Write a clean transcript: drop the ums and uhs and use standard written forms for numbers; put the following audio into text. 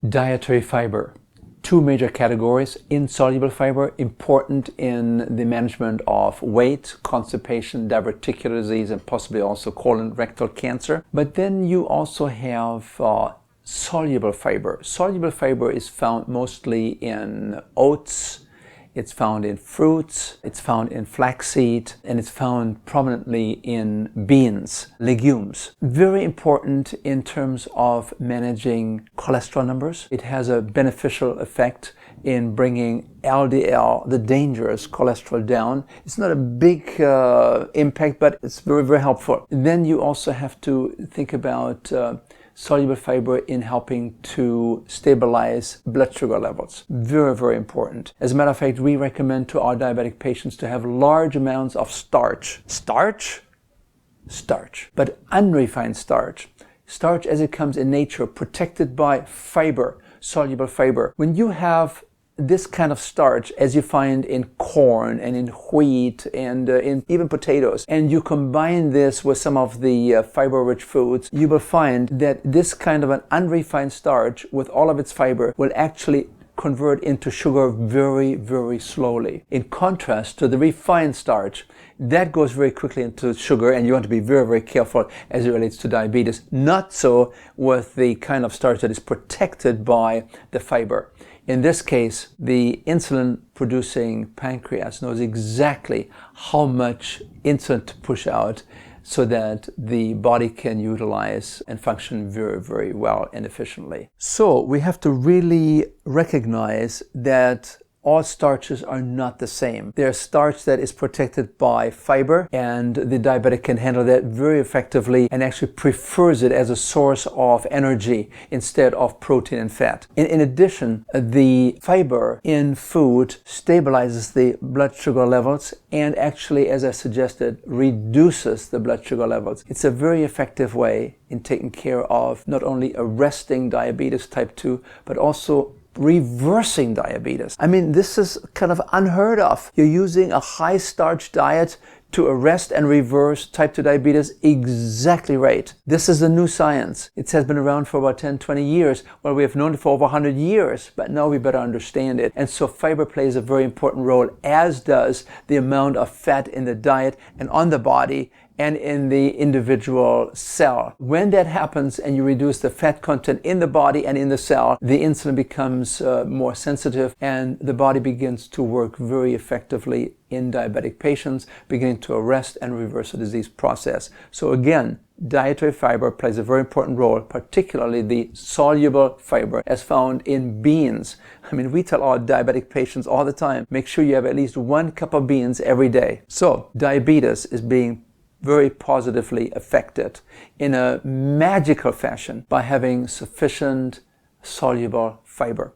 Dietary fiber. Two major categories. Insoluble fiber, important in the management of weight, constipation, diverticular disease, and possibly also colon rectal cancer. But then you also have soluble fiber. Soluble fiber is found mostly in oats, it's found in fruits, it's found in flaxseed, and it's found prominently in beans, legumes. Very important in terms of managing cholesterol numbers. It has a beneficial effect in bringing LDL, the dangerous cholesterol, down. It's not a big impact, but it's very, very helpful. And then you also have to think about soluble fiber in helping to stabilize blood sugar levels. Very, very important. As a matter of fact, we recommend to our diabetic patients to have large amounts of starch. Starch? Starch. But unrefined starch. Starch as it comes in nature, protected by fiber, soluble fiber. When you have this kind of starch, as you find in corn and in wheat and in even potatoes, and you combine this with some of the fiber-rich foods, you will find that this kind of an unrefined starch with all of its fiber will actually convert into sugar very, very slowly. In contrast to the refined starch, that goes very quickly into sugar, and you want to be very, very careful as it relates to diabetes. Not so with the kind of starch that is protected by the fiber. In this case, the insulin-producing pancreas knows exactly how much insulin to push out so that the body can utilize and function very, very well and efficiently. So we have to really recognize that all starches are not the same. There's starch that is protected by fiber, and the diabetic can handle that very effectively and actually prefers it as a source of energy instead of protein and fat. In addition, the fiber in food stabilizes the blood sugar levels and actually, as I suggested, reduces the blood sugar levels. It's a very effective way in taking care of not only arresting diabetes type 2, but also reversing diabetes. I mean, this is kind of unheard of. You're using a high starch diet to arrest and reverse type 2 diabetes. Exactly right. This is the new science. It has been around for about 10, 20 years. Well, we have known it for over 100 years, but now we better understand it. And so fiber plays a very important role, as does the amount of fat in the diet and on the body and in the individual cell. When that happens and you reduce the fat content in the body and in the cell, the insulin becomes more sensitive and the body begins to work very effectively in diabetic patients, beginning to arrest and reverse the disease process. So again, dietary fiber plays a very important role, particularly the soluble fiber as found in beans. I mean, we tell our diabetic patients all the time, make sure you have at least 1 cup of beans every day. So diabetes is being very positively affected in a magical fashion by having sufficient soluble fiber.